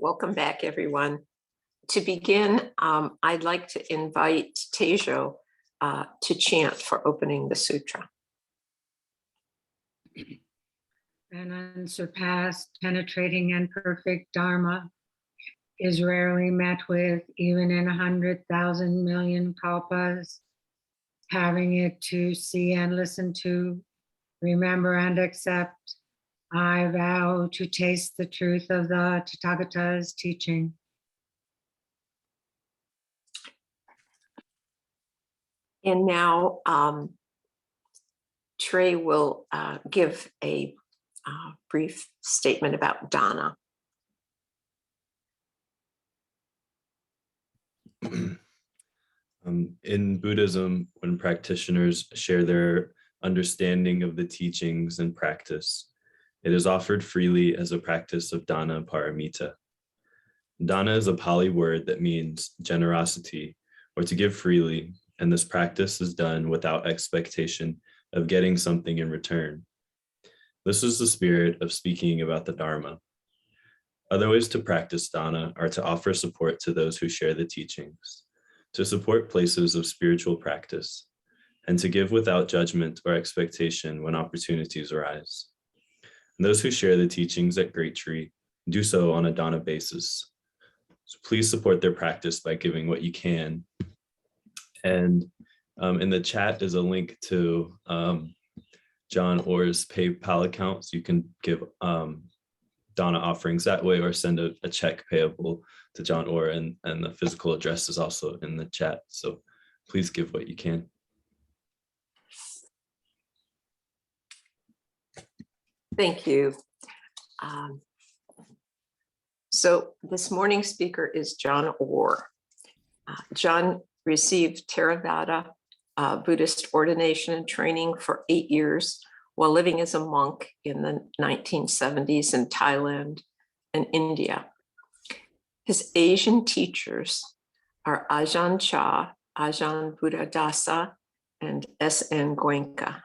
Welcome back, everyone. To begin, I'd like to invite Tejo to chant for opening the sutra. An unsurpassed, penetrating, and perfect Dharma is rarely met with, even in 100,000 million kalpas. Having it to see and listen to, remember and accept, I vow to taste the truth of the Tathagata's teaching. And now Trey will give a brief statement about dana. In Buddhism, when practitioners share their understanding of the teachings and practice, it is offered freely as a practice of dana paramita. Dana is a Pali word that means generosity or to give freely, and this practice is done without expectation of getting something in return. This is the spirit of speaking about the Dharma. Other ways to practice dana are to offer support to those who share the teachings, to support places of spiritual practice, and to give without judgment or expectation when opportunities arise. And those who share the teachings at Great Tree do so on a dana basis. So please support their practice by giving what you can. And in the chat is a link to John Orr's PayPal account, so you can give dana offerings that way or send a check payable to John Orr, and the physical address is also in the chat. So please give what you can. Thank you. So this morning's speaker is John Orr. John received Theravada Buddhist ordination and training for 8 years while living as a monk in the 1970s in Thailand and India. His Asian teachers are Ajahn Chah, Ajahn Buddhadasa, and S.N. Goenka.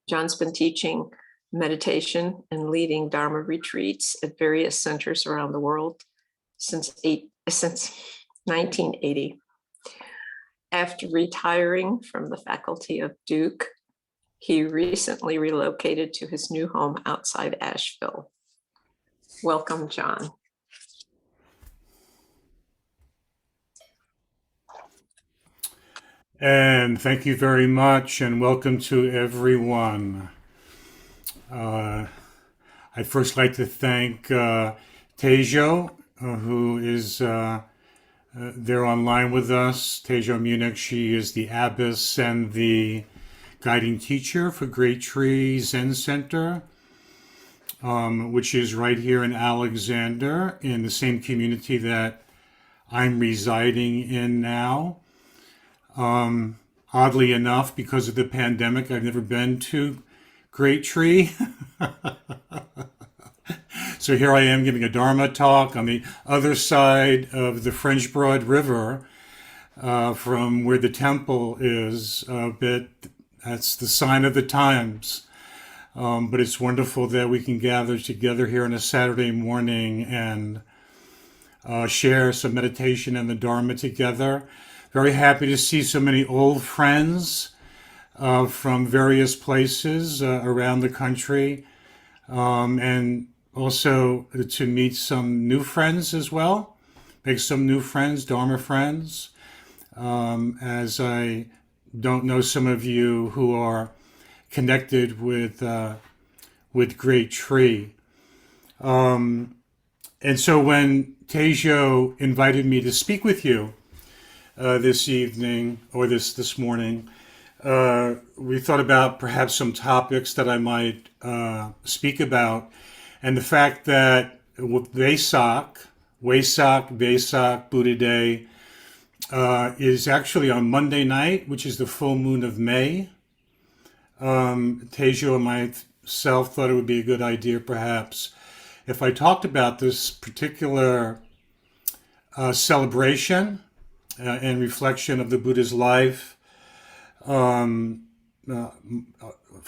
John's been teaching meditation and leading Dharma retreats at various centers around the world since 1980. After retiring from the faculty of Duke, he recently relocated to his new home outside Asheville. Welcome, John. And thank you very much, and welcome to everyone. I'd first like to thank Tejo, who is there online with us. Tejo Munich, she is the abbess and the guiding teacher for Great Tree Zen Center, which is right here in Alexander, in the same community that I'm residing in now. Oddly enough, because of the pandemic, I've never been to Great Tree. So here I am giving a Dharma talk on the other side of the French Broad River from where the temple is, but that's the sign of the times. But it's wonderful that we can gather together here on a Saturday morning and share some meditation and the Dharma together. Very happy to see so many old friends from various places around the country, and also to meet some new friends as well, make some new friends, Dharma friends, as I don't know some of you who are connected with Great Tree. And so when Tejo invited me to speak with you this evening, or this morning, we thought about perhaps some topics that I might speak about, and the fact that Wesak, Buddha Day, is actually on Monday night, which is the full moon of May. Tejo and myself thought it would be a good idea, perhaps, if I talked about this particular celebration and reflection of the Buddha's life. For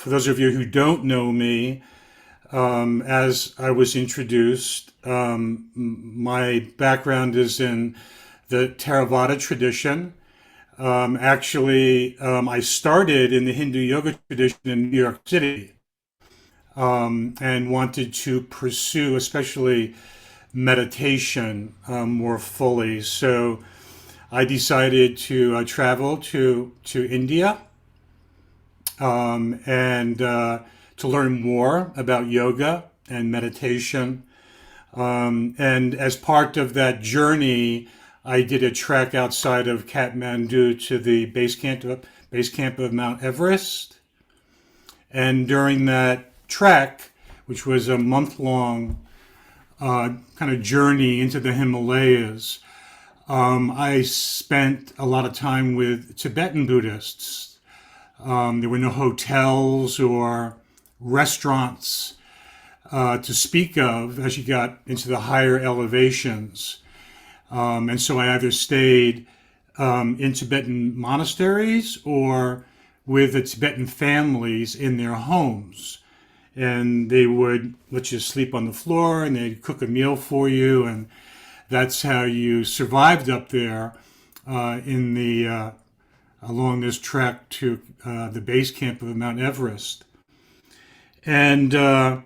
those of you who don't know me, As I was introduced, my background is in the Theravada tradition. I started in the Hindu yoga tradition in New York City, and wanted to pursue, especially meditation, more fully. So I decided to travel to India, and to learn more about yoga and meditation. And as part of that journey, I did a trek outside of Kathmandu to the base camp of Mount Everest. And during that trek, which was a month-long kind of journey into the Himalayas, I spent a lot of time with Tibetan Buddhists. There were no hotels or restaurants to speak of as you got into the higher elevations. And so I either stayed in Tibetan monasteries or with the Tibetan families in their homes. And they would let you sleep on the floor and they'd cook a meal for you. And that's how you survived up there in the along this trek to the base camp of Mount Everest. And on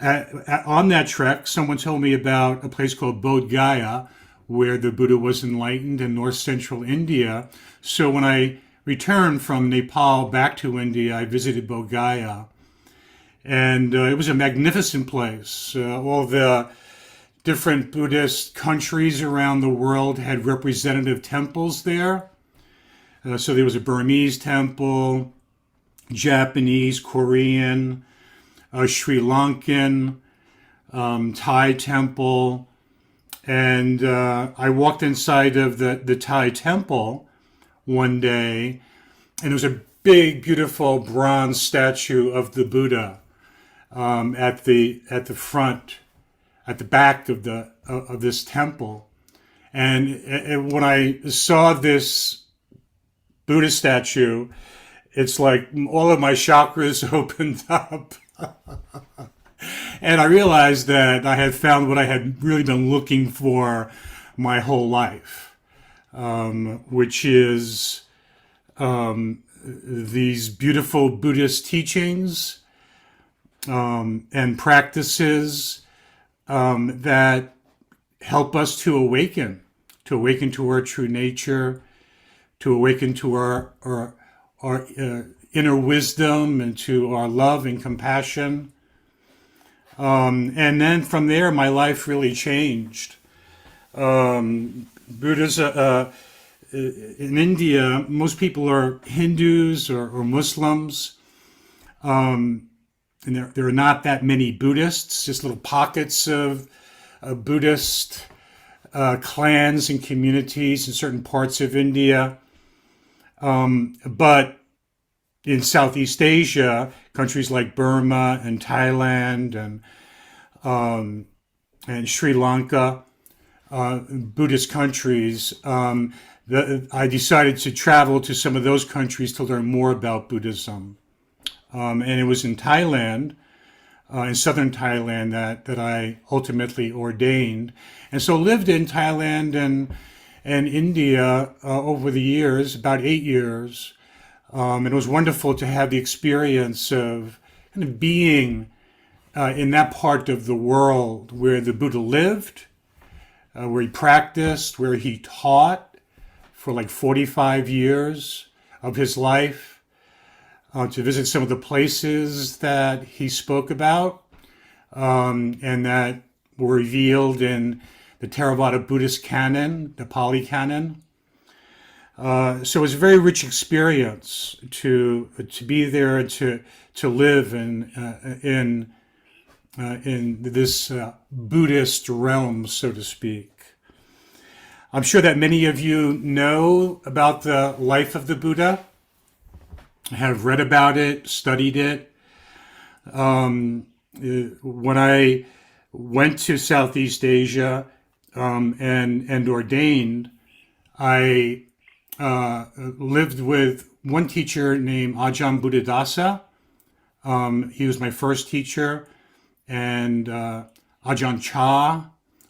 that trek, someone told me about a place called Bodh Gaya, where the Buddha was enlightened in north central India. So when I returned from Nepal back to India, I visited Bodh Gaya. And it was a magnificent place. All the different Buddhist countries around the world had representative temples there. So there was a Burmese temple, Japanese, Korean, Sri Lankan, Thai temple. And I walked inside of the Thai temple one day, and there was a big, beautiful bronze statue of the Buddha at the front, at the back of this temple. And when I saw this Buddha statue, it's like all of my chakras opened up. And I realized that I had found what I had really been looking for my whole life, which is these beautiful Buddhist teachings and practices that help us to awaken to our true nature, to awaken to our inner wisdom and to our love and compassion. And then from there, my life really changed. Buddha's in India, most people are Hindus or Muslims. And there are not that many Buddhists, just little pockets of Buddhist clans and communities in certain parts of India. But in Southeast Asia, countries like Burma and Thailand and Sri Lanka, Buddhist countries, I decided to travel to some of those countries to learn more about Buddhism. And it was in Thailand, in southern Thailand, that I ultimately ordained. And so lived in Thailand and India over the years, about 8 years. It was wonderful to have the experience of kind of being in that part of the world where the Buddha lived, where he practiced, where he taught for like 45 years of his life, to visit some of the places that he spoke about and that were revealed in the Theravada Buddhist canon, the Pali canon. So it was a very rich experience to be there and to live in this Buddhist realm, so to speak. I'm sure that many of you know about the life of the Buddha, have read about it, studied it. When I went to Southeast Asia and ordained, I lived with one teacher named Ajahn Buddhadasa. He was my first teacher. and Ajahn Chah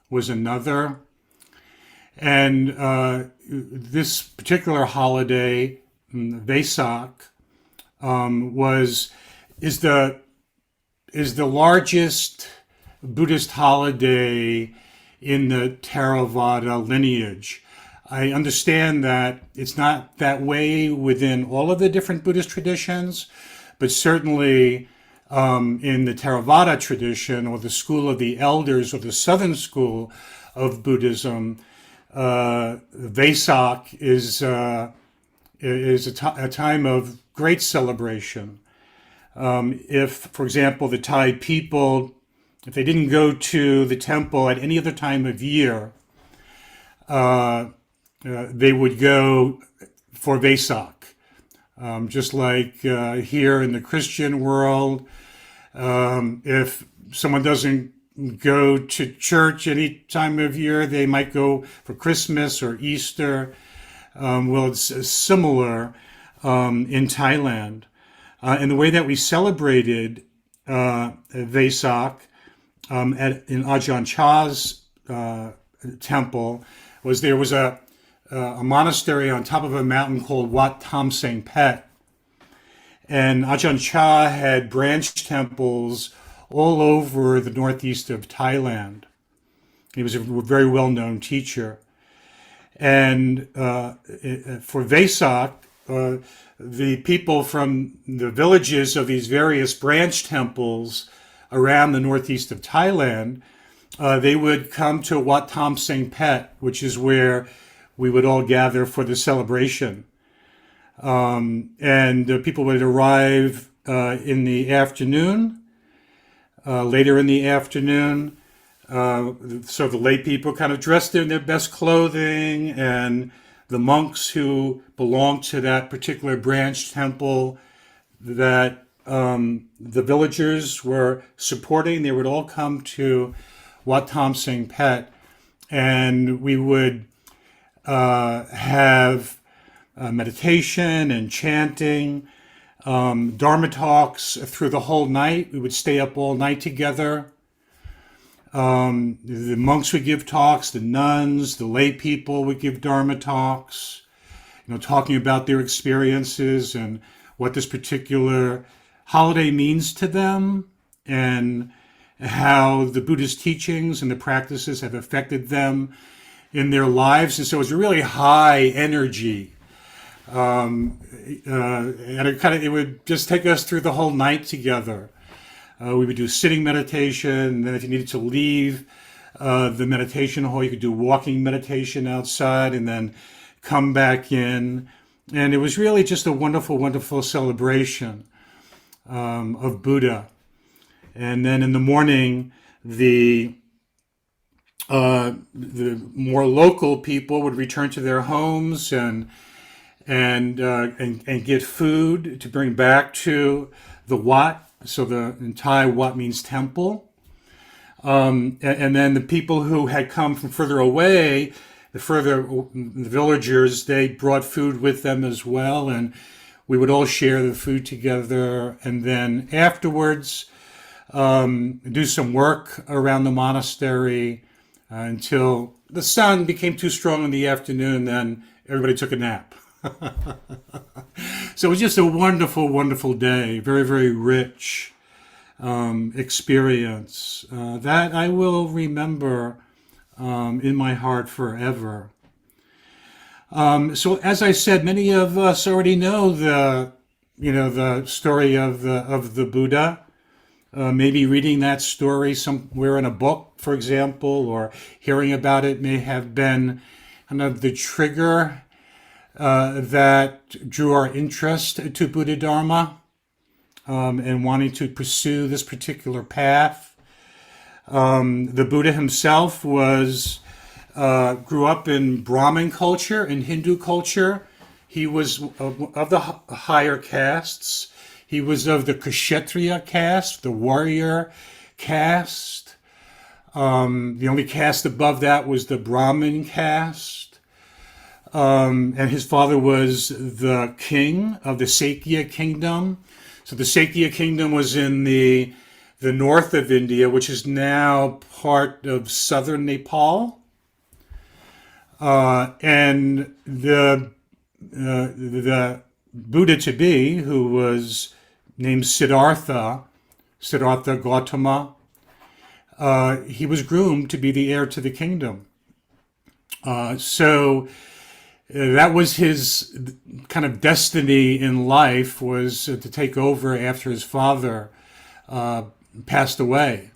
was another. And this particular holiday, Wesak, is the largest Buddhist holiday in the Theravada lineage. I understand that it's not that way within all of the different Buddhist traditions, but certainly in the Theravada tradition, or the school of the elders, or the southern school of Buddhism, Wesak is a time of great celebration. If, for example, the Thai people, if they didn't go to the temple at any other time of year, they would go for Wesak. Just like here in the Christian world, if someone doesn't go to church any time of year, they might go for Christmas or Easter. Well, it's similar in Thailand. And the way that we celebrated Wesak in Ajahn Chah's temple was there was a monastery on top of a mountain called Wat Tham Seng Phet. And Ajahn Chah had branch temples all over the northeast of Thailand. He was a very well-known teacher. And for Wesak, the people from the villages of these various branch temples around the northeast of Thailand, they would come to Wat Tham Seng Phet, which is where we would all gather for the celebration. And people would arrive in the afternoon, later in the afternoon. So the lay people kind of dressed in their best clothing, and the monks who belonged to that particular branch temple that the villagers were supporting, they would all come to Wat Tham Seng Phet, and we would have meditation and chanting, Dharma talks through the whole night. We would stay up all night together. The monks would give talks, the nuns, the lay people would give Dharma talks, talking about their experiences and what this particular holiday means to them, and how the Buddhist teachings and the practices have affected them in their lives. And so it's a really high energy. And it would just take us through the whole night together. We would do sitting meditation, and then if you needed to leave the meditation hall, you could do walking meditation outside and then come back in. And it was really just a wonderful, wonderful celebration of Buddha. And then in the morning, the more local people would return to their homes and get food to bring back to the Wat. So in Thai, Wat means temple. And then the people who had come from further away, the villagers, they brought food with them as well. And we would all share the food together. And then afterwards, do some work around the monastery until the sun became too strong in the afternoon. Then everybody took a nap. So it was just a wonderful, wonderful day. Very, very rich experience that I will remember in my heart forever. So as I said, many of us already know the story of the Buddha. Maybe reading that story somewhere in a book, for example, or hearing about it may have been kind of the trigger that drew our interest to Buddha Dharma and wanting to pursue this particular path. The Buddha himself grew up in Brahmin culture, in Hindu culture. He was of the higher castes. He was of the Kshatriya caste, the warrior caste. The only caste above that was the Brahmin caste. And his father was the king of the Sakya kingdom. So the Sakya kingdom was in the the north of India, which is now part of southern Nepal. And the Buddha to be, who was named Siddhartha Gautama, he was groomed to be the heir to the kingdom. So that was his kind of destiny in life, was to take over after his father passed away.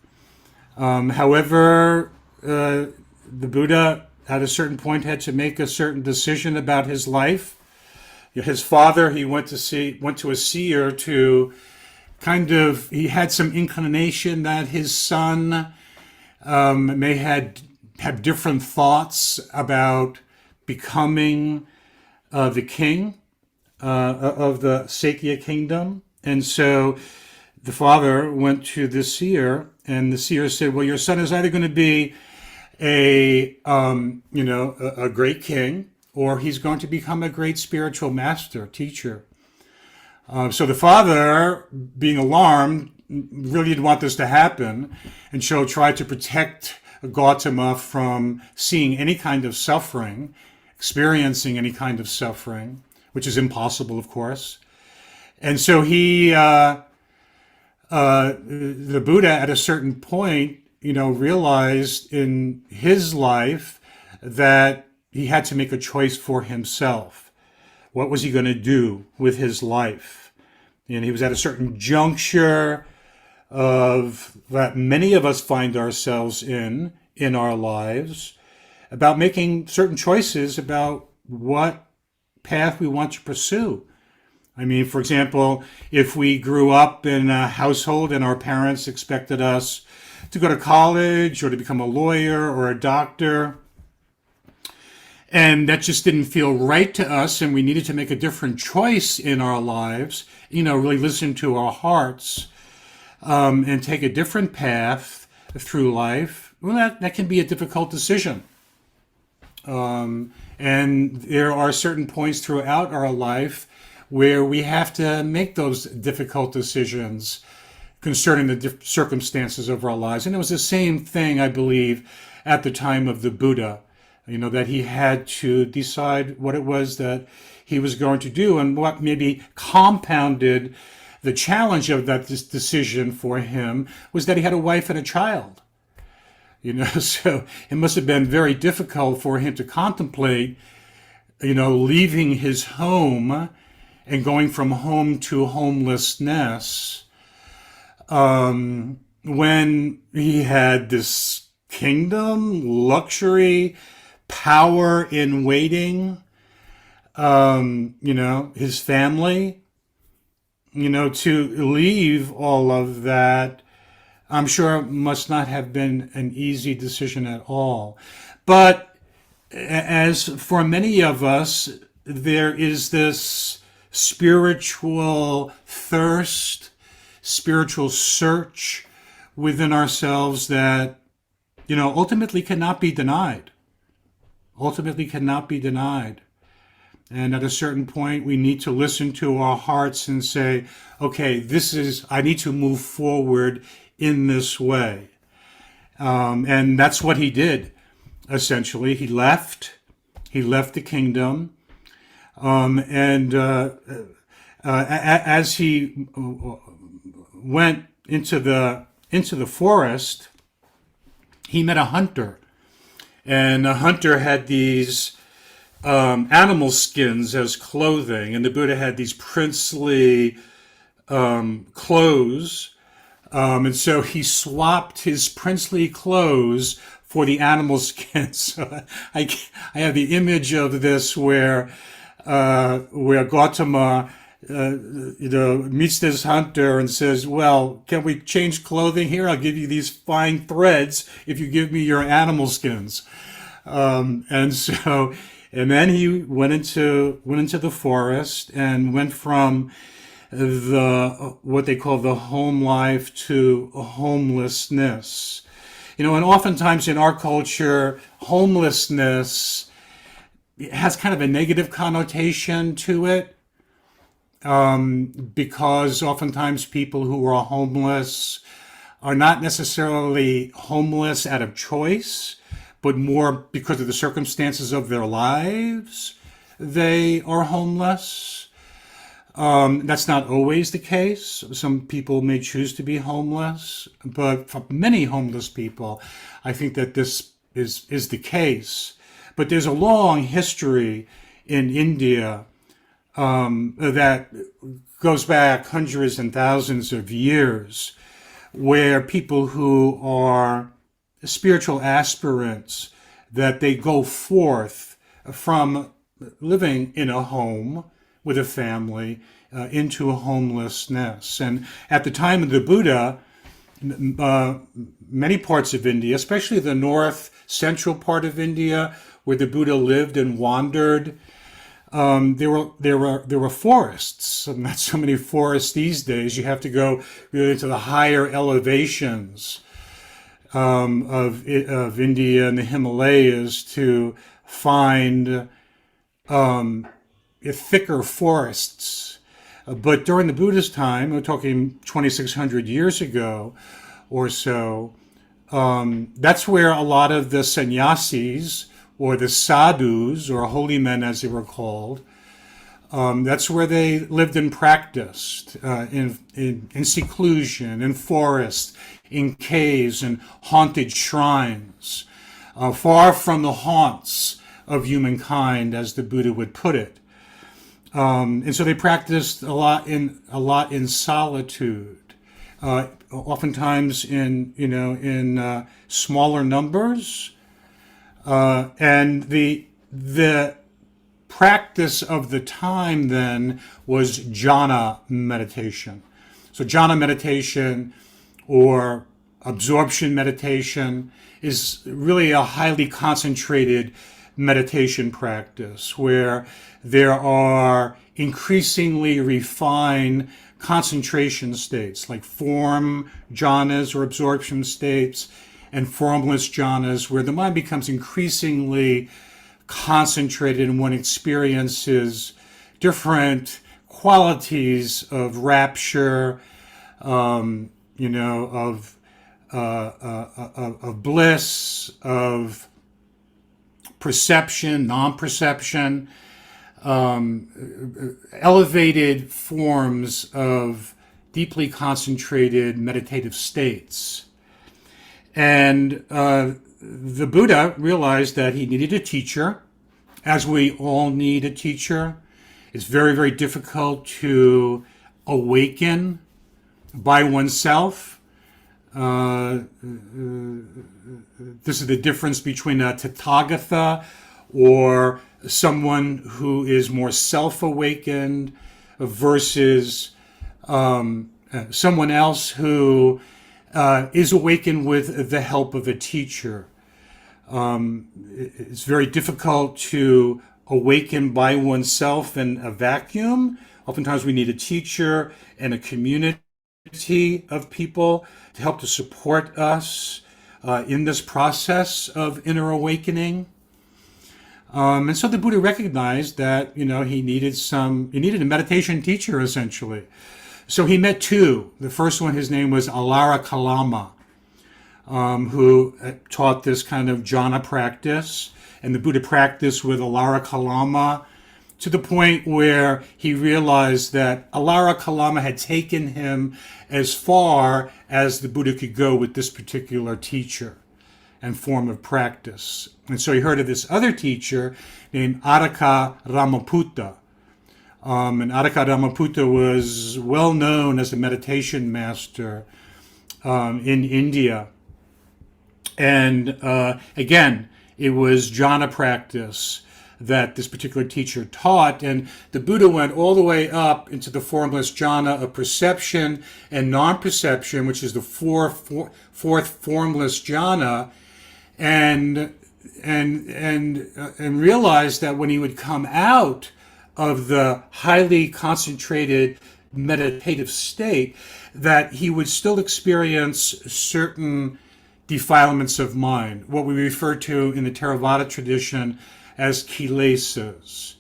However, the Buddha at a certain point had to make a certain decision about his life. His father, he went to a seer to he had some inclination that his son may have different thoughts about becoming the king of the Sakya kingdom. And so the father went to the seer, and the seer said, well, your son is either going to be a great king, or he's going to become a great spiritual master, teacher. So the father, being alarmed, really didn't want this to happen, and so tried to protect Gautama from seeing any kind of suffering, experiencing any kind of suffering, which is impossible, of course. And so the Buddha, at a certain point, realized in his life that he had to make a choice for himself. What was he going to do with his life? And he was at a certain juncture of that many of us find ourselves in our lives, about making certain choices about what path we want to pursue. I mean, for example, if we grew up in a household and our parents expected us to go to college or to become a lawyer or a doctor, and that just didn't feel right to us, and we needed to make a different choice in our lives, really listen to our hearts, and take a different path through life, well, that can be a difficult decision. And there are certain points throughout our life where we have to make those difficult decisions concerning the circumstances of our lives. And it was the same thing, I believe, at the time of the Buddha, that he had to decide what it was that he was going to do, and what maybe compounded the challenge of that decision for him was that he had a wife and a child. So it must have been very difficult for him to contemplate, leaving his home and going from home to homelessness, when he had this kingdom, luxury, power in waiting, his family, to leave all of that, I'm sure must not have been an easy decision at all. But as for many of us, there is this spiritual thirst, spiritual search within ourselves that, ultimately cannot be denied. And at a certain point, we need to listen to our hearts and say, okay, I need to move forward in this way. And that's what he did, essentially. He left the kingdom. As he went into the forest, he met a hunter. And the hunter had these animal skins as clothing, and the Buddha had these princely clothes, and so he swapped his princely clothes for the animal skins. So I have the image of this where Gautama meets this hunter and says, well, can we change clothing here? I'll give you these fine threads if you give me your animal skins. And then he went into the forest and went from what they call the home life to homelessness. And oftentimes in our culture, homelessness has kind of a negative connotation to it, because oftentimes people who are homeless are not necessarily homeless out of choice, but more because of the circumstances of their lives, they are homeless. That's not always the case. Some people may choose to be homeless, but for many homeless people, I think that this is the case. But there's a long history in India that goes back hundreds and thousands of years, where people who are spiritual aspirants, that they go forth from living in a home with a family into a homelessness. And at the time of the Buddha, many parts of India, especially the north central part of India, where the Buddha lived and wandered, there were forests, and not so many forests these days. You have to go really to the higher elevations of India and the Himalayas to find thicker forests. But during the Buddha's time, we're talking 2,600 years ago or so, that's where a lot of the sannyasis, or the sadhus, or holy men as they were called, that's where they lived and practiced, in seclusion, in forests, in caves, and haunted shrines, far from the haunts of humankind, as the Buddha would put it. And so they practiced a lot in solitude, oftentimes in smaller numbers. And the practice of the time then was jhana meditation. So jhana meditation, or absorption meditation, is really a highly concentrated meditation practice where there are increasingly refined concentration states, like form jhanas or absorption states, and formless jhanas, where the mind becomes increasingly concentrated and one experiences different qualities of rapture, of bliss, of perception, non-perception, elevated forms of deeply concentrated meditative states. And the Buddha realized that he needed a teacher, as we all need a teacher. It's very, very difficult to awaken by oneself. This is the difference between a Tathagata, or someone who is more self-awakened, versus someone else who is awakened with the help of a teacher. It's very difficult to awaken by oneself in a vacuum. Oftentimes we need a teacher and a community of people to help to support us in this process of inner awakening. And so the Buddha recognized that, he needed a meditation teacher, essentially. So he met two. The first one, his name was Alara Kalama, who taught this kind of jhana practice. And the Buddha practiced with Alara Kalama to the point where he realized that Alara Kalama had taken him as far as the Buddha could go with this particular teacher and form of practice. And so he heard of this other teacher named Adhika Ramaputta. And Adhika Ramaputta was well known as a meditation master in India. And again, it was jhana practice that this particular teacher taught. And the Buddha went all the way up into the formless jhana of perception and non-perception, which is the fourth formless jhana, and realized that when he would come out of the highly concentrated meditative state, that he would still experience certain defilements of mind, what we refer to in the Theravada tradition as kilesas.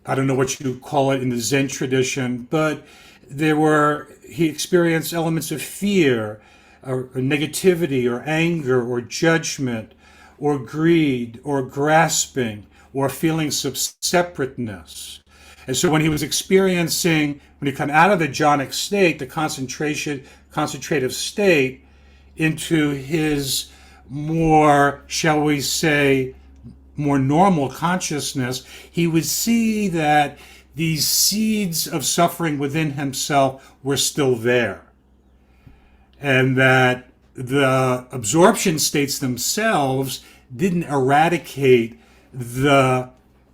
I don't know what you call it in the Zen tradition, but he experienced elements of fear, or negativity or anger or judgment or greed or grasping or feelings of separateness. And so when he was experiencing, when he come out of the jhanic state, the concentrative state, into his more, shall we say, more normal consciousness, he would see that these seeds of suffering within himself were still there. And that the absorption states themselves didn't eradicate the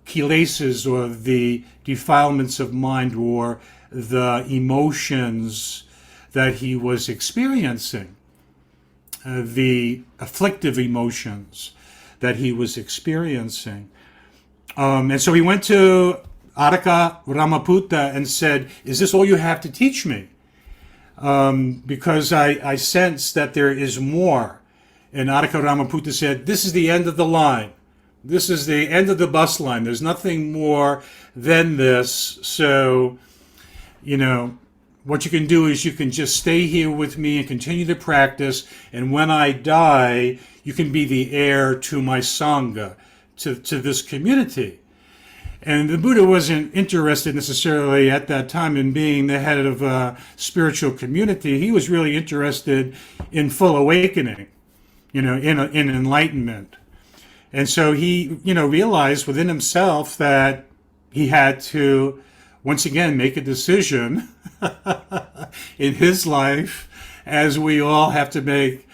kilesas or the defilements of mind or the emotions that he was experiencing, the afflictive emotions that he was experiencing. And so he went to Araka Ramaputta and said, "Is this all you have to teach me? Because I sense that there is more." And Araka Ramaputta said, "This is the end of the line. This is the end of the bus line. There's nothing more than this. So, what you can do is you can just stay here with me and continue to practice. And when I die, you can be the heir to my Sangha, to this community." And the Buddha wasn't interested necessarily at that time in being the head of a spiritual community. He was really interested in full awakening, in enlightenment. And so he, realized within himself that he had to, once again, make a decision in his life, as we all have to make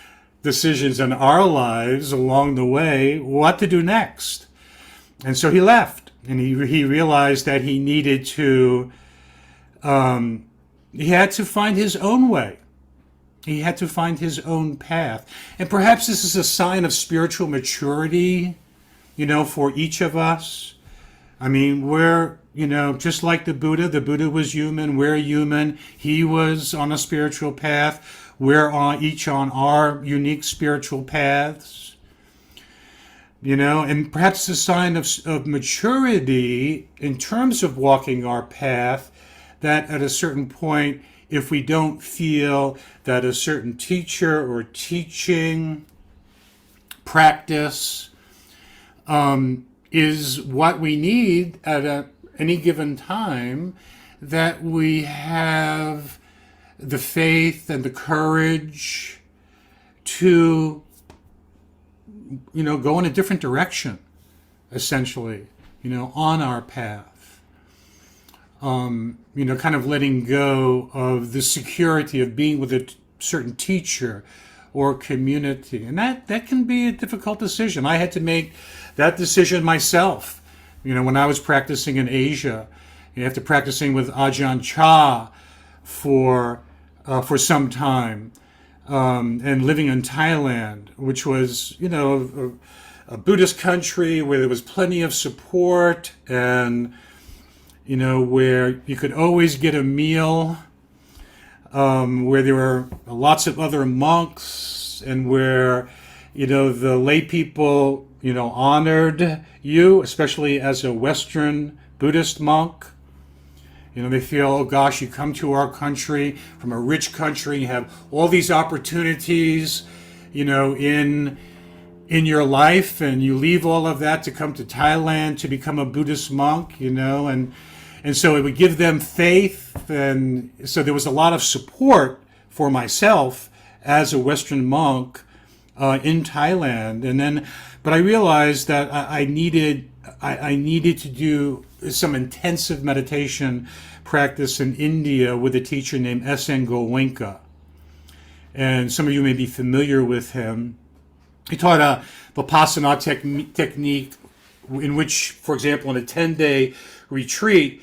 decisions in our lives along the way, what to do next. And so he left, and he realized that he needed to, he had to find his own way. He had to find his own path. And perhaps this is a sign of spiritual maturity, for each of us. I mean, we're, just like the Buddha was human, we're human. He was on a spiritual path. We're each on our unique spiritual paths. And perhaps a sign of maturity in terms of walking our path, that at a certain point, if we don't feel that a certain teacher or teaching practice is what we need at any given time, that we have the faith and the courage to, go in a different direction, essentially, on our path. Kind of letting go of the security of being with a certain teacher or community. And that can be a difficult decision. I had to make that decision myself. When I was practicing in Asia, after practicing with Ajahn Chah for some time, and living in Thailand, which was, a Buddhist country where there was plenty of support and, where you could always get a meal, where there were lots of other monks, and where, the lay people, honored you, especially as a Western Buddhist monk. They feel, oh gosh, you come to our country from a rich country, you have all these opportunities, in your life, and you leave all of that to come to Thailand to become a Buddhist monk, and so it would give them faith. And so there was a lot of support for myself as a Western monk in Thailand. But I realized that I needed to do some intensive meditation practice in India with a teacher named S.N. Goenka. And some of you may be familiar with him. He taught a Vipassana technique in which, for example, in a 10-day retreat,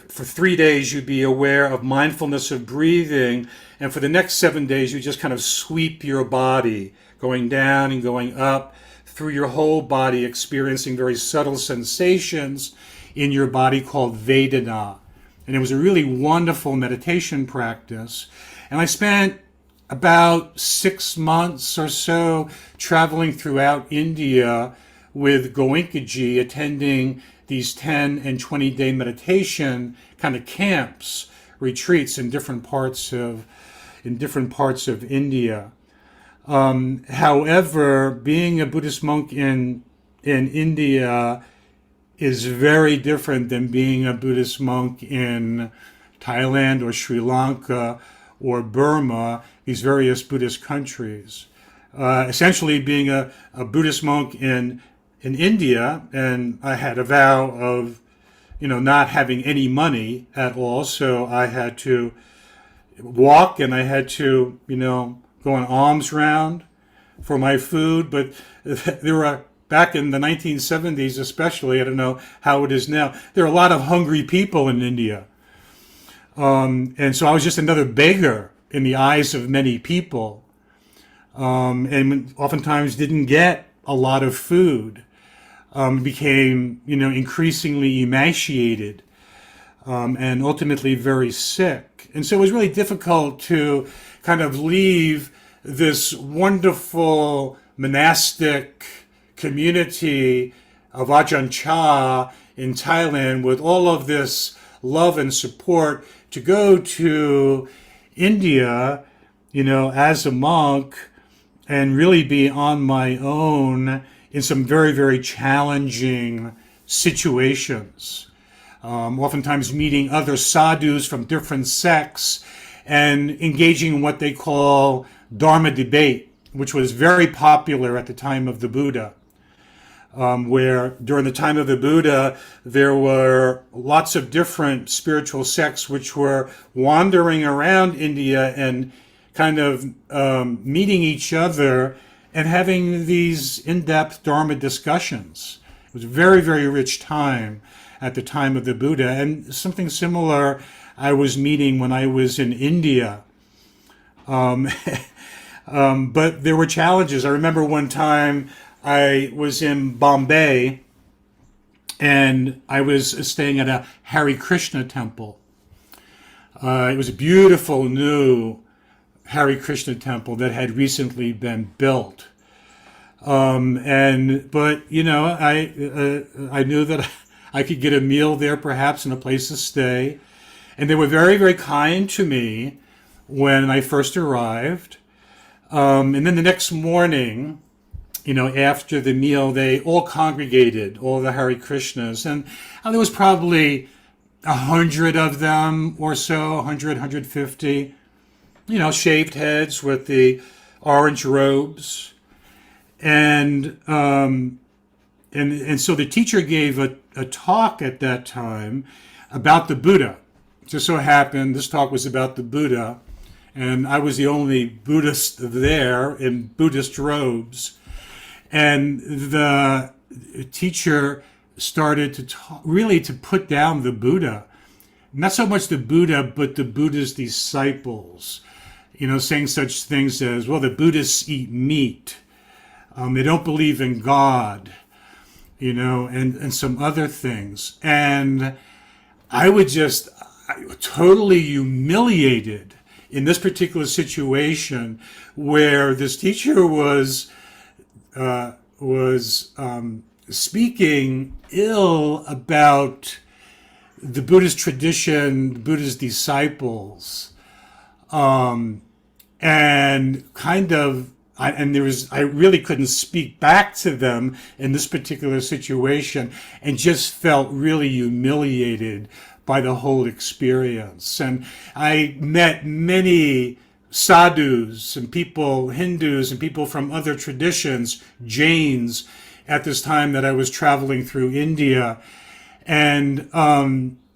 for 3 days you'd be aware of mindfulness of breathing, and for the next 7 days you just kind of sweep your body, going down and going up through your whole body, experiencing very subtle sensations in your body called Vedana. And it was a really wonderful meditation practice. And I spent about 6 months or so traveling throughout India with Goenka-ji, attending these 10 and 20-day meditation kind of camps, retreats in different parts of India. However, being a Buddhist monk in India is very different than being a Buddhist monk in Thailand or Sri Lanka or Burma, these various Buddhist countries. Essentially, being a Buddhist monk in India, and I had a vow of, not having any money at all, so I had to walk and I had to, go an alms round for my food. But there were, back in the 1970s especially, I don't know how it is now, there are a lot of hungry people in India. And so I was just another beggar in the eyes of many people, and oftentimes didn't get a lot of food, became, increasingly emaciated, and ultimately very sick. And so it was really difficult to kind of leave this wonderful monastic community of Ajahn Chah in Thailand with all of this love and support to go to India, as a monk and really be on my own in some very, very challenging situations. Oftentimes meeting other sadhus from different sects and engaging in what they call Dharma Debate, which was very popular at the time of the Buddha. Where during the time of the Buddha, there were lots of different spiritual sects which were wandering around India and kind of meeting each other and having these in-depth Dharma discussions. It was a very, very rich time at the time of the Buddha, and something similar I was meeting when I was in India. But there were challenges. I remember one time I was in Bombay and I was staying at a Hare Krishna temple. It was a beautiful new Hare Krishna temple that had recently been built. But I knew that I could get a meal there, perhaps, and a place to stay. And they were very, very kind to me when I first arrived. And then the next morning, after the meal, they all congregated, all the Hare Krishnas. And there was probably 100 of them or so, 100, 150, shaved heads with the orange robes. And so the teacher gave a talk at that time about the Buddha. It just so happened this talk was about the Buddha, and I was the only Buddhist there in Buddhist robes. And the teacher started to really to put down the Buddha, not so much the Buddha, but the Buddha's disciples, saying such things as, well, the Buddhists eat meat. They don't believe in God, and some other things. And I was totally humiliated in this particular situation where this teacher was speaking ill about the Buddhist tradition, Buddha's disciples, and kind of, I really couldn't speak back to them in this particular situation, and just felt really humiliated by the whole experience. And I met many sadhus and people, Hindus and people from other traditions, Jains, at this time that I was traveling through India, and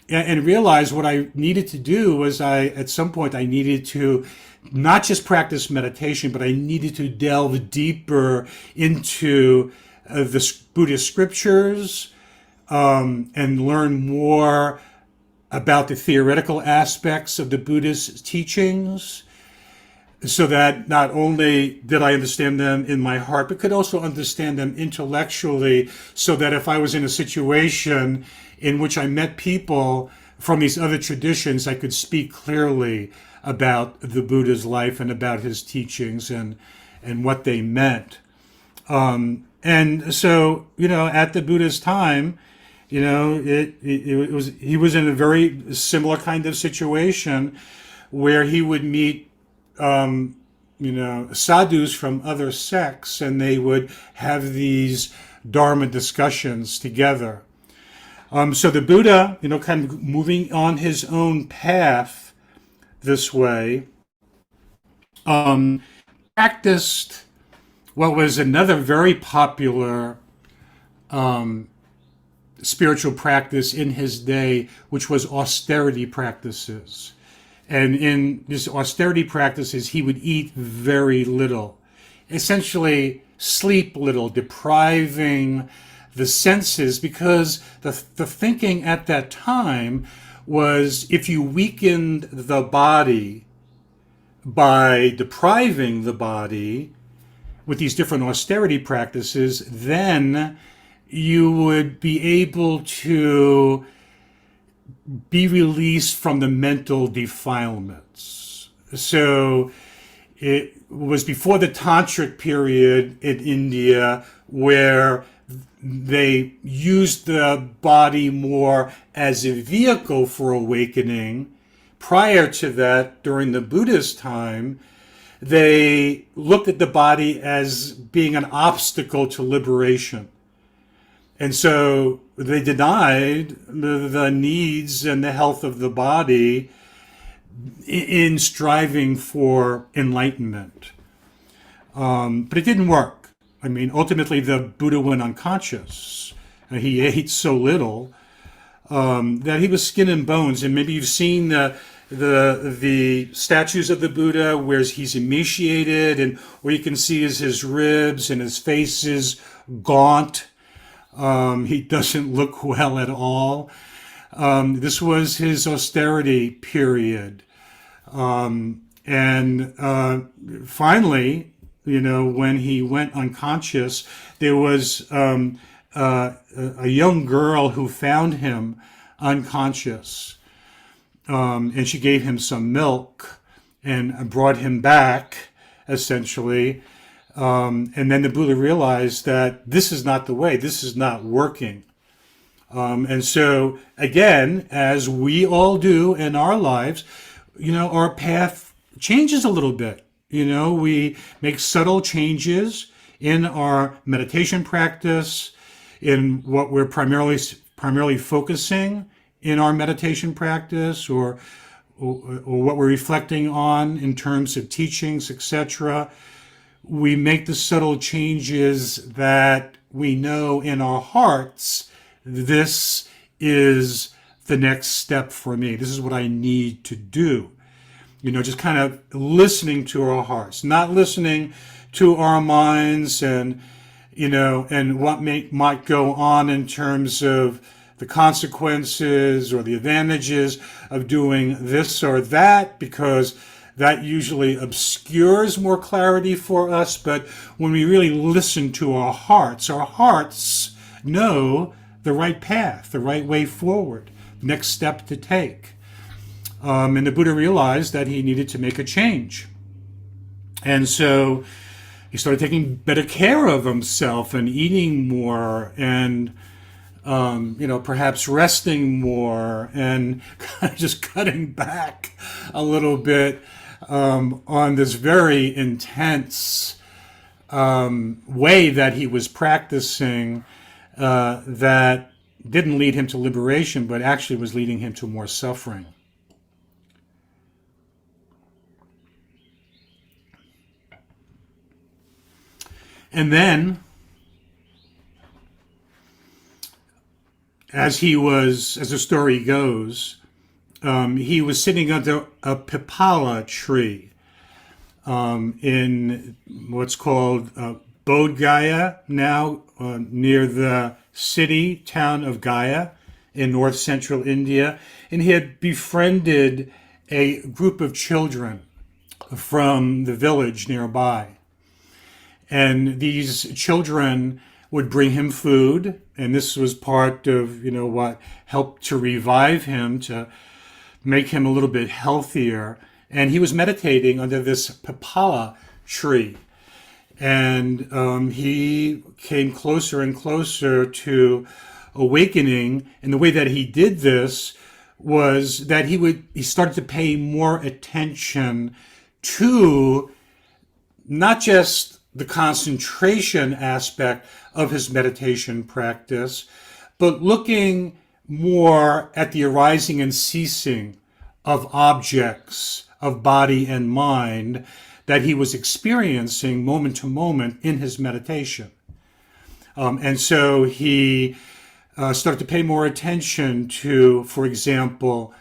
realized what I needed to do was at some point I needed to not just practice meditation, but I needed to delve deeper into the Buddhist scriptures, and learn more about the theoretical aspects of the Buddhist teachings, so that not only did I understand them in my heart, but could also understand them intellectually, so that if I was in a situation in which I met people from these other traditions, I could speak clearly about the Buddha's life and about his teachings and what they meant. And so, at the Buddha's time, he was in a very similar kind of situation where he would meet, sadhus from other sects, and they would have these Dharma discussions together. So the Buddha, kind of moving on his own path this way, practiced what was another very popular spiritual practice in his day, which was austerity practices. And in these austerity practices, he would eat very little, essentially sleep little, depriving the senses, because the thinking at that time was if you weakened the body by depriving the body with these different austerity practices, then you would be able to be released from the mental defilements. So it was before the tantric period in India, where they used the body more as a vehicle for awakening. Prior to that, during the Buddhist time, they looked at the body as being an obstacle to liberation. And so they denied the needs and the health of the body in striving for enlightenment. But it didn't work. I mean, ultimately, the Buddha went unconscious. He ate so little that he was skin and bones. And maybe you've seen the statues of the Buddha where he's emaciated, and where you can see is his ribs and his face is gaunt. He doesn't look well at all. This was his austerity period. And finally, when he went unconscious, there was a young girl who found him unconscious. And she gave him some milk and brought him back, essentially. And then the Buddha realized that this is not the way, this is not working. And so, again, as we all do in our lives, our path changes a little bit. We make subtle changes in our meditation practice, in what we're primarily focusing in our meditation practice, or what we're reflecting on in terms of teachings, etc. We make the subtle changes that we know in our hearts, this is the next step for me. This is what I need to do. Just kind of listening to our hearts, not listening to our minds and what might go on in terms of the consequences or the advantages of doing this or that, because that usually obscures more clarity for us. But when we really listen to our hearts know the right path, the right way forward, the next step to take. And the Buddha realized that he needed to make a change. And so he started taking better care of himself and eating more and, perhaps resting more and kind of just cutting back a little bit on this very intense way that he was practicing that didn't lead him to liberation, but actually was leading him to more suffering. And then, as the story goes, he was sitting under a pipala tree in what's called Bodh Gaya, now near the town of Gaya in north central India. And he had befriended a group of children from the village nearby. And these children would bring him food, and this was part of, what helped to revive him, to make him a little bit healthier. And he was meditating under this pipala tree. And he came closer and closer to awakening. And the way that he did this was that he started to pay more attention to not just the concentration aspect of his meditation practice, but looking more at the arising and ceasing of objects of body and mind that he was experiencing moment to moment in his meditation. And so he started to pay more attention to, for example,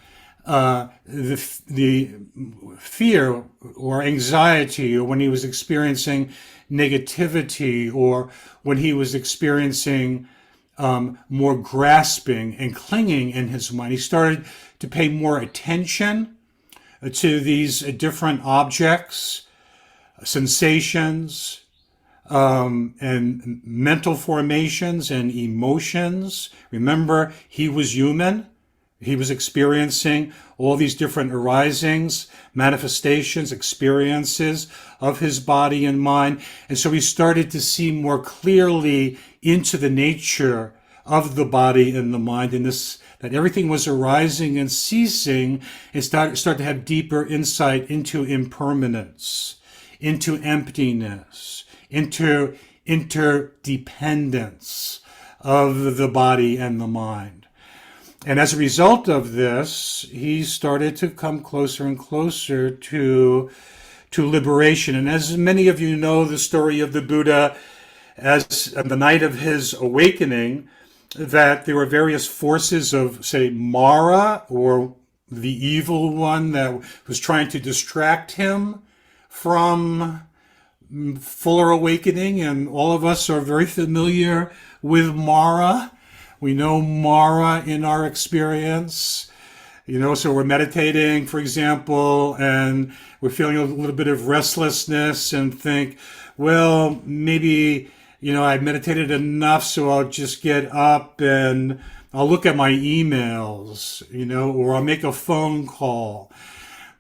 the fear or anxiety, or when he was experiencing negativity, or when he was experiencing more grasping and clinging in his mind. He started to pay more attention to these different objects, sensations, and mental formations and emotions. Remember, he was human. He was experiencing all these different arisings, manifestations, experiences of his body and mind. And so he started to see more clearly into the nature of the body and the mind, and this, that everything was arising and ceasing, and start to have deeper insight into impermanence, into emptiness, into interdependence of the body and the mind. And as a result of this, he started to come closer and closer to liberation. And as many of you know the story of the Buddha, as on the night of his awakening, that there were various forces of, say, Mara, or the evil one that was trying to distract him from fuller awakening. And all of us are very familiar with Mara. We know Mara in our experience, so we're meditating, for example, and we're feeling a little bit of restlessness and think, well, maybe, I've meditated enough, so I'll just get up and I'll look at my emails, or I'll make a phone call,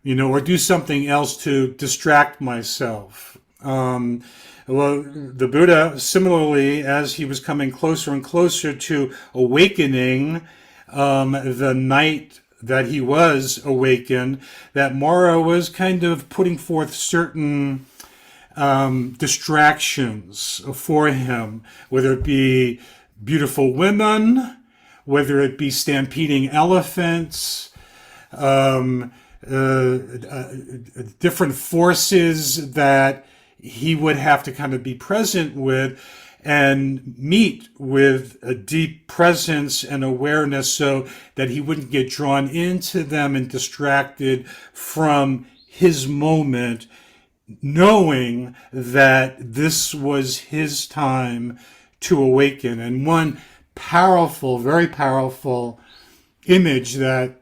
or do something else to distract myself. Well, the Buddha, similarly, as he was coming closer and closer to awakening, the night that he was awakened, that Mara was kind of putting forth certain distractions for him, whether it be beautiful women, whether it be stampeding elephants, different forces that he would have to kind of be present with and meet with a deep presence and awareness, so that he wouldn't get drawn into them and distracted from his moment, knowing that this was his time to awaken. And one powerful, very powerful image that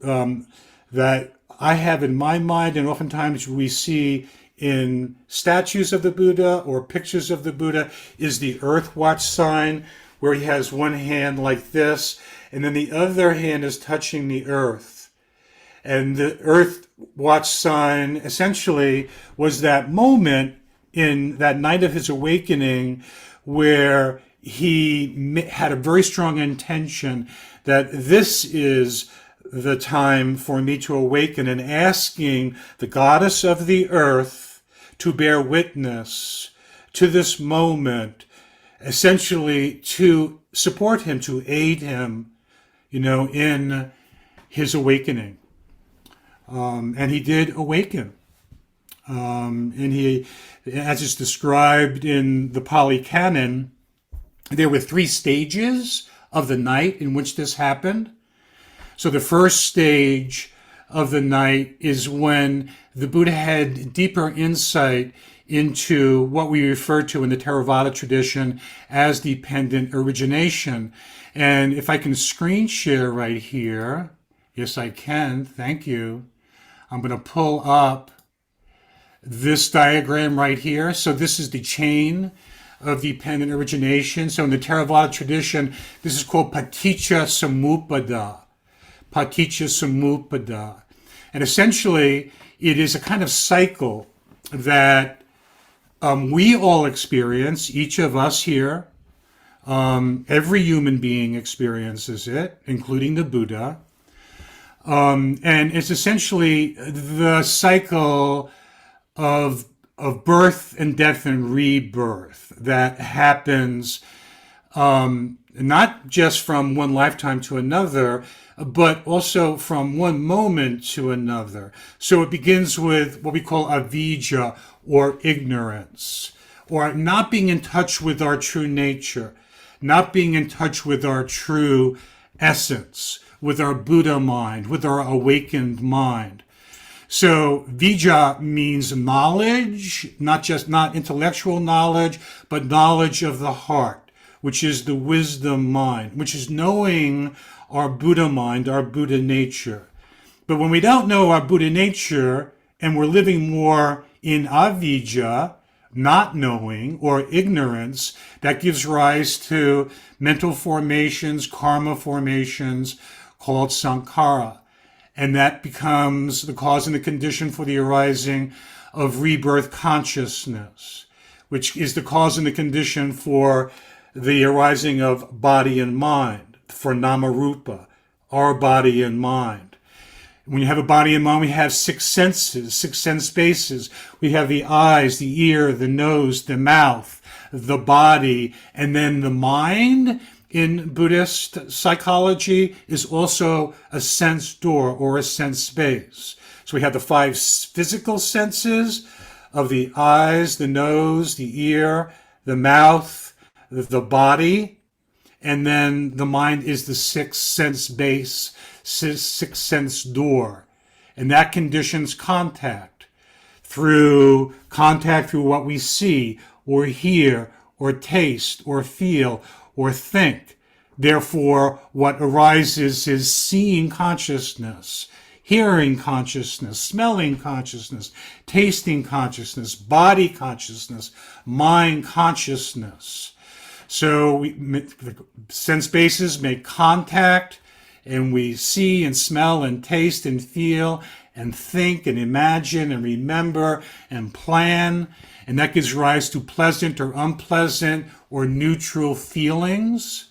that I have in my mind, and oftentimes we see in statues of the Buddha or pictures of the Buddha, is the earth watch sign, where he has one hand like this, and then the other hand is touching the earth. And the earth watch sign essentially was that moment in that night of his awakening where he had a very strong intention that this is the time for me to awaken, and asking the goddess of the earth to bear witness to this moment, essentially to support him, to aid him, in his awakening. And he did awaken. And he, as is described in the Pali Canon, there were 3 stages of the night in which this happened. So the first stage of the night is when the Buddha had deeper insight into what we refer to in the Theravada tradition as dependent origination. And if I can screen share right here, yes, I can, thank you. I'm going to pull up this diagram right here. So this is the chain of dependent origination. So in the Theravada tradition, this is called Paticca Samuppada. Paticca Samuppada. And essentially, it is a kind of cycle that we all experience, each of us here. Every human being experiences it, including the Buddha. And it's essentially the cycle of birth and death and rebirth that happens not just from one lifetime to another, but also from one moment to another. So it begins with what we call avidya, or ignorance, or not being in touch with our true nature, not being in touch with our true essence, with our Buddha mind, with our awakened mind. So Vijja means knowledge, not intellectual knowledge, but knowledge of the heart, which is the wisdom mind, which is knowing our Buddha mind, our Buddha nature. But when we don't know our Buddha nature and we're living more in avidya, not knowing, or ignorance, that gives rise to mental formations, karma formations called sankhara. And that becomes the cause and the condition for the arising of rebirth consciousness, which is the cause and the condition for the arising of body and mind, for namarupa, our body and mind. When you have a body and mind, we have six senses, six sense bases. We have the eyes, the ear, the nose, the mouth, the body, and then the mind in Buddhist psychology is also a sense door or a sense space. So we have the five physical senses of the eyes, the nose, the ear, the mouth, the body, and then the mind is the sixth sense base, sixth sense door. And that conditions contact through what we see or hear or taste or feel or think. Therefore, what arises is seeing consciousness, hearing consciousness, smelling consciousness, tasting consciousness, body consciousness, mind consciousness. So the sense bases make contact, and we see and smell and taste and feel and think and imagine and remember and plan. And that gives rise to pleasant or unpleasant or neutral feelings.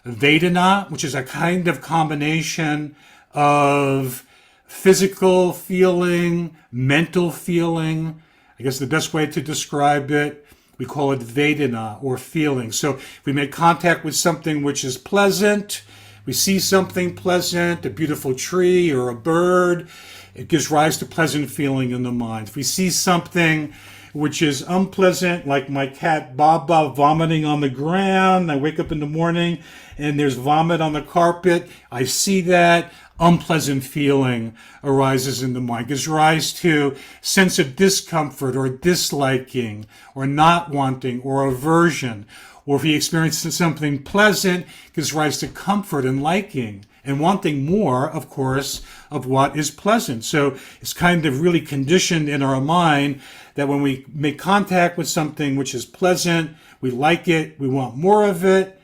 Vedana, which is a kind of combination of physical feeling, mental feeling. I guess the best way to describe it, we call it Vedana, or feeling. So if we make contact with something which is pleasant, we see something pleasant, a beautiful tree or a bird, it gives rise to pleasant feeling in the mind. If we see something which is unpleasant, like my cat Baba vomiting on the ground, I wake up in the morning and there's vomit on the carpet, I see that, unpleasant feeling arises in the mind, gives rise to sense of discomfort or disliking or not wanting or aversion. Or if he experiences something pleasant, gives rise to comfort and liking and wanting more, of course, of what is pleasant. So it's kind of really conditioned in our mind that when we make contact with something which is pleasant, we like it, we want more of it.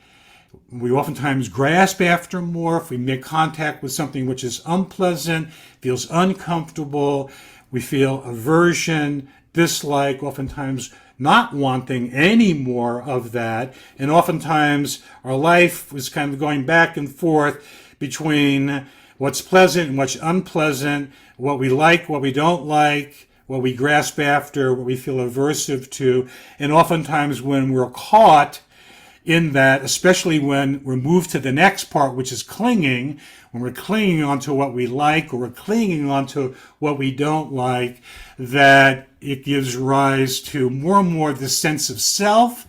We oftentimes grasp after more. If we make contact with something which is unpleasant, feels uncomfortable, we feel aversion, dislike, oftentimes not wanting any more of that. And oftentimes our life is kind of going back and forth between what's pleasant and what's unpleasant, what we like, what we don't like, what we grasp after, what we feel aversive to. And oftentimes when we're caught in that, especially when we're moved to the next part, which is clinging, when we're clinging onto what we like or we're clinging onto what we don't like, that it gives rise to more and more the sense of self,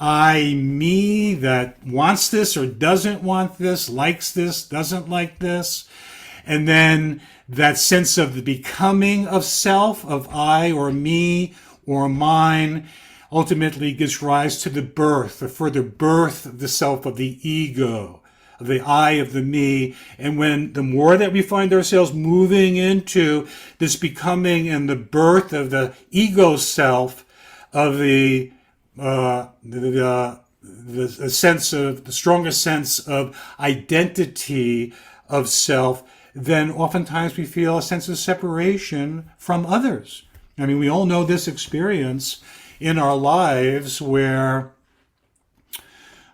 I, me, that wants this or doesn't want this, likes this, doesn't like this. And then that sense of the becoming of self, of I or me or mine, ultimately gives rise to the birth, the further birth of the self, of the ego, of the I, of the me. And when the more that we find ourselves moving into this becoming and the birth of the ego self, of the sense of the strongest sense of identity of self, then oftentimes we feel a sense of separation from others. I mean, we all know this experience in our lives where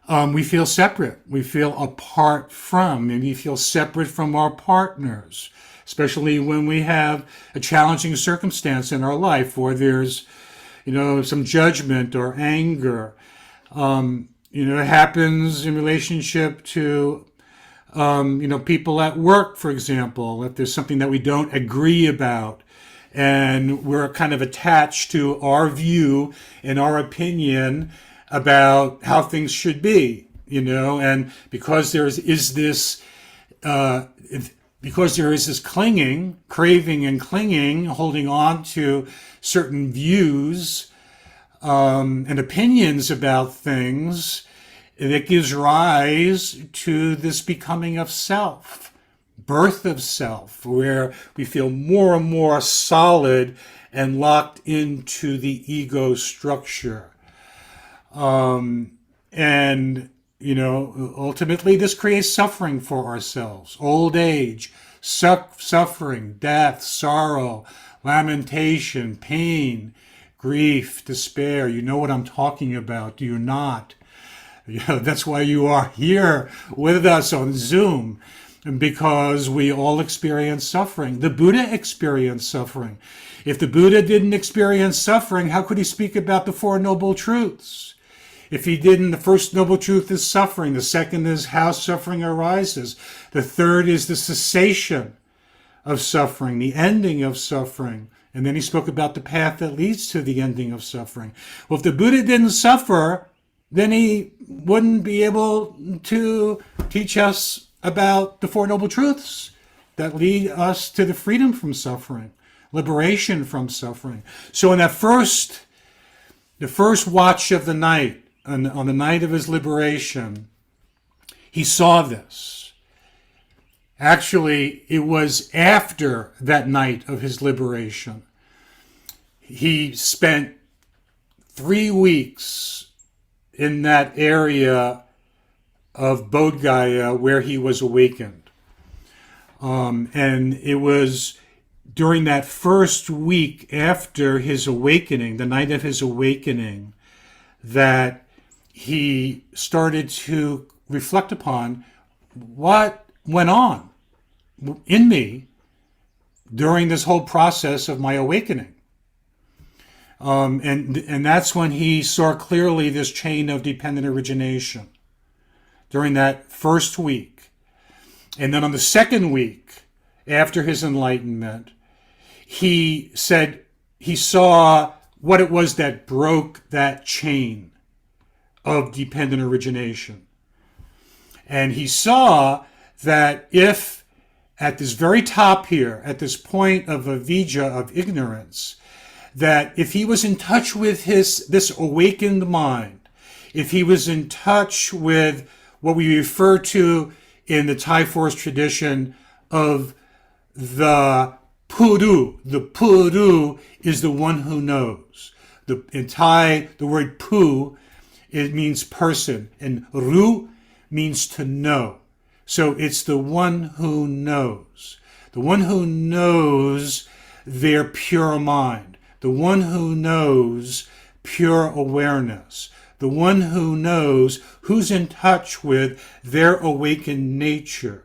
we feel separate, we feel apart from, maybe we feel separate from our partners, especially when we have a challenging circumstance in our life, or there's some judgment or anger. It happens in relationship to, people at work, for example, if there's something that we don't agree about and we're kind of attached to our view and our opinion about how things should be, and because there is this clinging, craving and clinging, holding on to certain views and opinions about things, that gives rise to this becoming of self, birth of self, where we feel more and more solid and locked into the ego structure. Ultimately this creates suffering for ourselves, old age, suffering, death, sorrow, lamentation, pain, grief, despair. You know what I'm talking about, do you not? That's why you are here with us on Zoom, because we all experience suffering. The Buddha experienced suffering. If the Buddha didn't experience suffering, how could he speak about the Four Noble Truths? If he didn't, the first noble truth is suffering. The second is how suffering arises. The third is the cessation of suffering, the ending of suffering. And then he spoke about the path that leads to the ending of suffering. Well, if the Buddha didn't suffer, then he wouldn't be able to teach us about the Four Noble Truths that lead us to the freedom from suffering, liberation from suffering. So in the first watch of the night, on the night of his liberation, he saw this. Actually, it was after that night of his liberation. He spent 3 weeks in that area of Bodh Gaya where he was awakened. And it was during that first week after his awakening, the night of his awakening, that he started to reflect upon what went on in me during this whole process of my awakening. And that's when he saw clearly this chain of dependent origination during that first week. And then on the second week after his enlightenment, he said he saw what it was that broke that chain of dependent origination. And he saw that if at this very top here, at this point of avidya, of ignorance, that if he was in touch with this awakened mind, if he was in touch with what we refer to in the Thai forest tradition of the Puru. The Puru is the one who knows. In Thai, the word Pu, it means person, and Ru means to know. So it's the one who knows. The one who knows their pure mind. The one who knows pure awareness. The one who knows who's in touch with their awakened nature.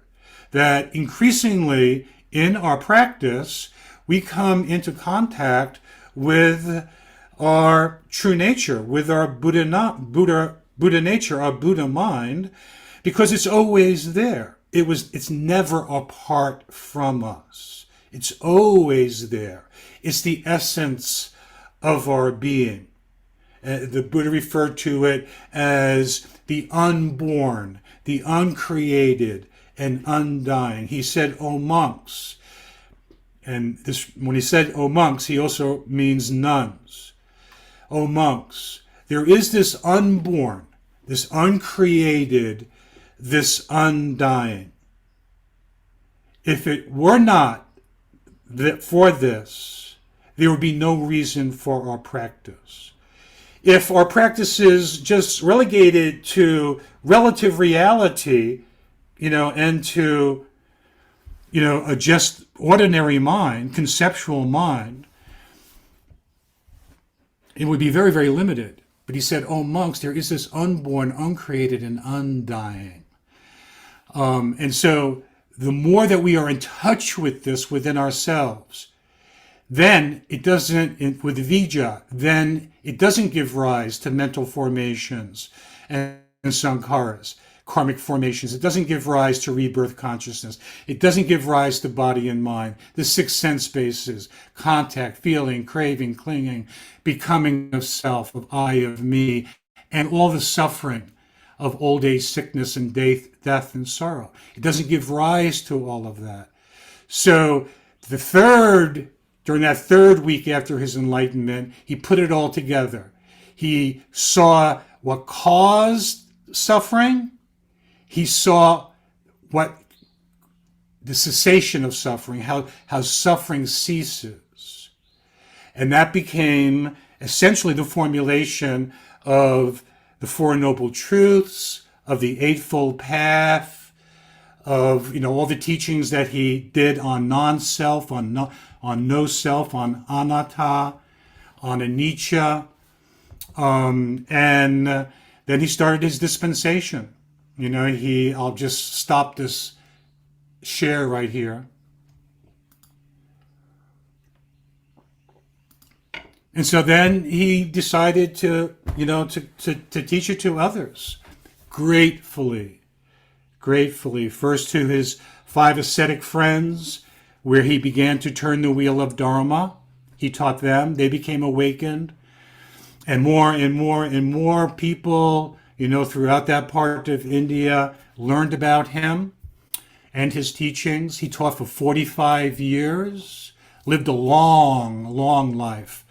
That increasingly in our practice, we come into contact with our true nature, with our Buddha nature, our Buddha mind, because it's always there. It's never apart from us. It's always there. It's the essence of our being. The Buddha referred to it as the unborn, the uncreated, and undying. He said, "O monks," and when he said, "O monks," he also means nuns. "O monks, there is this unborn, this uncreated, this undying. If it were not for this, there would be no reason for our practice. If our practice is just relegated to relative reality, and to, a just ordinary mind, conceptual mind, it would be very, very limited." But he said, "Oh, monks, there is this unborn, uncreated, and undying." And so the more that we are in touch with this within ourselves, then it doesn't, with vijja, then it doesn't give rise to mental formations and sankharas, karmic formations. It doesn't give rise to rebirth consciousness. It doesn't give rise to body and mind, the six sense bases, contact, feeling, craving, clinging, becoming of self, of I, of me, and all the suffering of old age, sickness, and death and sorrow. It doesn't give rise to all of that. So during that third week after his enlightenment, he put it all together. He saw what caused suffering. He saw what the cessation of suffering, how suffering ceases. And that became essentially the formulation of the Four Noble Truths, of the Eightfold Path, of all the teachings that he did on non-self, on no self, on anatta, on anicca, and then he started his dispensation. I'll just stop this share right here. And so then he decided to teach it to others, gratefully. First to his 5 ascetic friends, where he began to turn the wheel of Dharma. He taught them, they became awakened. And more and more people, throughout that part of India learned about him and his teachings. He taught for 45 years, lived a long, long life.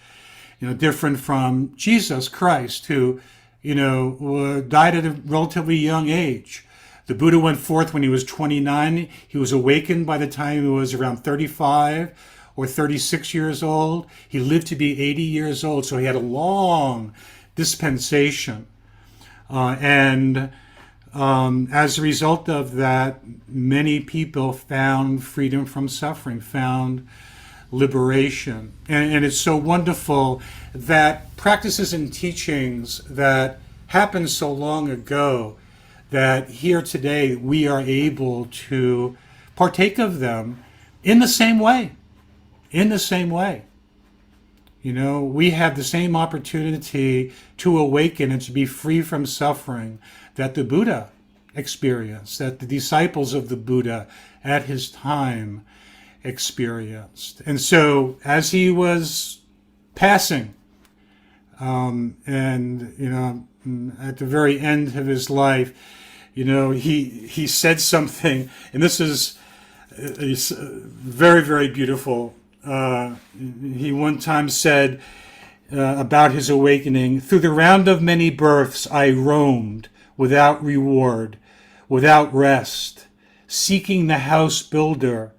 Different from Jesus Christ, who, died at a relatively young age. The Buddha went forth when he was 29. He was awakened by the time he was around 35 or 36 years old. He lived to be 80 years old, so he had a long dispensation. And as a result of that, many people found freedom from suffering, found liberation. And it's so wonderful that practices and teachings that happened so long ago, that here today we are able to partake of them in the same way. We have the same opportunity to awaken and to be free from suffering that the Buddha experienced, that the disciples of the Buddha at his time experienced. And so as he was passing, at the very end of his life, he said something, and this is very, very beautiful. He one time said about his awakening, "Through the round of many births I roamed without reward, without rest, seeking the house builder.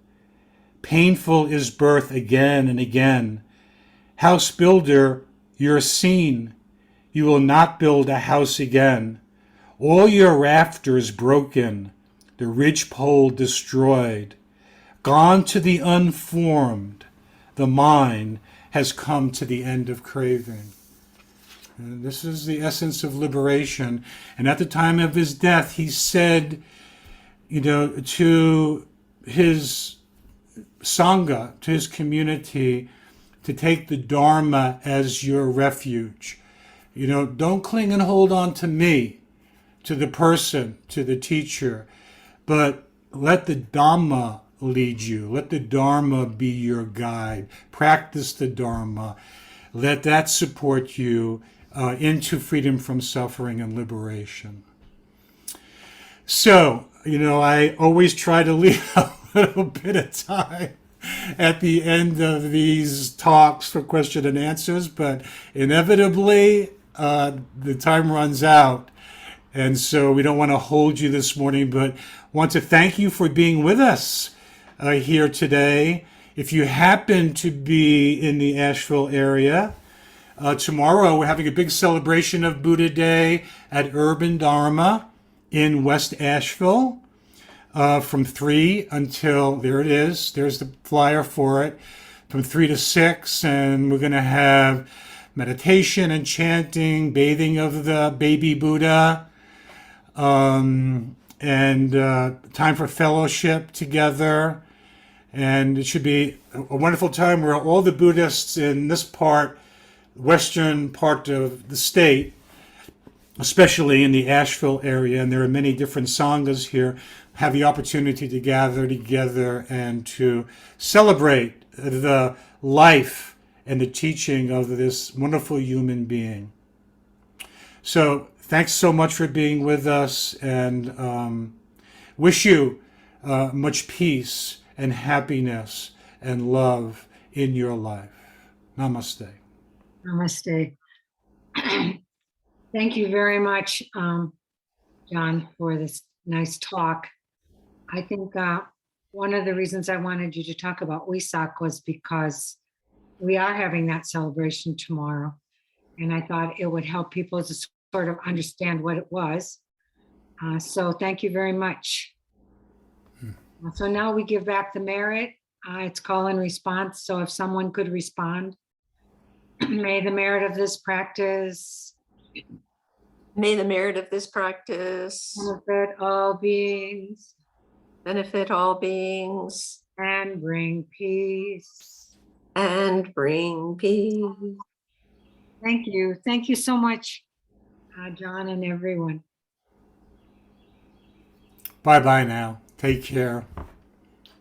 Painful is birth again and again. House builder, you're seen. You will not build a house again. All your rafters broken, the ridgepole destroyed. Gone to the unformed, the mind has come to the end of craving." And this is the essence of liberation. And at the time of his death, he said, to his Sangha, to his community, to take the Dharma as your refuge. Don't cling and hold on to me, to the person, to the teacher, but let the Dhamma lead you. Let the Dharma be your guide. Practice the Dharma. Let that support you into freedom from suffering and liberation. So, I always try to leave a little bit of time at the end of these talks for question and answers, but inevitably the time runs out. And so we don't want to hold you this morning, but want to thank you for being with us here today. If you happen to be in the Asheville area, tomorrow we're having a big celebration of Buddha Day at Urban Dharma in West Asheville from 3 until, there it is, there's the flyer for it, from 3 to 6. And we're going to have meditation and chanting, bathing of the baby Buddha, and time for fellowship together. And it should be a wonderful time where all the Buddhists in this western part of the state, especially in the Asheville area, and there are many different sanghas here, have the opportunity to gather together and to celebrate the life and the teaching of this wonderful human being. So thanks so much for being with us, and wish you much peace and happiness and love in your life. Namaste. Namaste. Thank you very much, John, for this nice talk. I think one of the reasons I wanted you to talk about Wesak was because we are having that celebration tomorrow. And I thought it would help people to sort of understand what it was. So thank you very much. So now we give back the merit. It's call and response. So if someone could respond, may the merit of this practice May the merit of this practice benefit all beings benefit all beings and bring peace. and bring peace. Thank you. Thank you so much, John and everyone. Bye-bye now. Take care.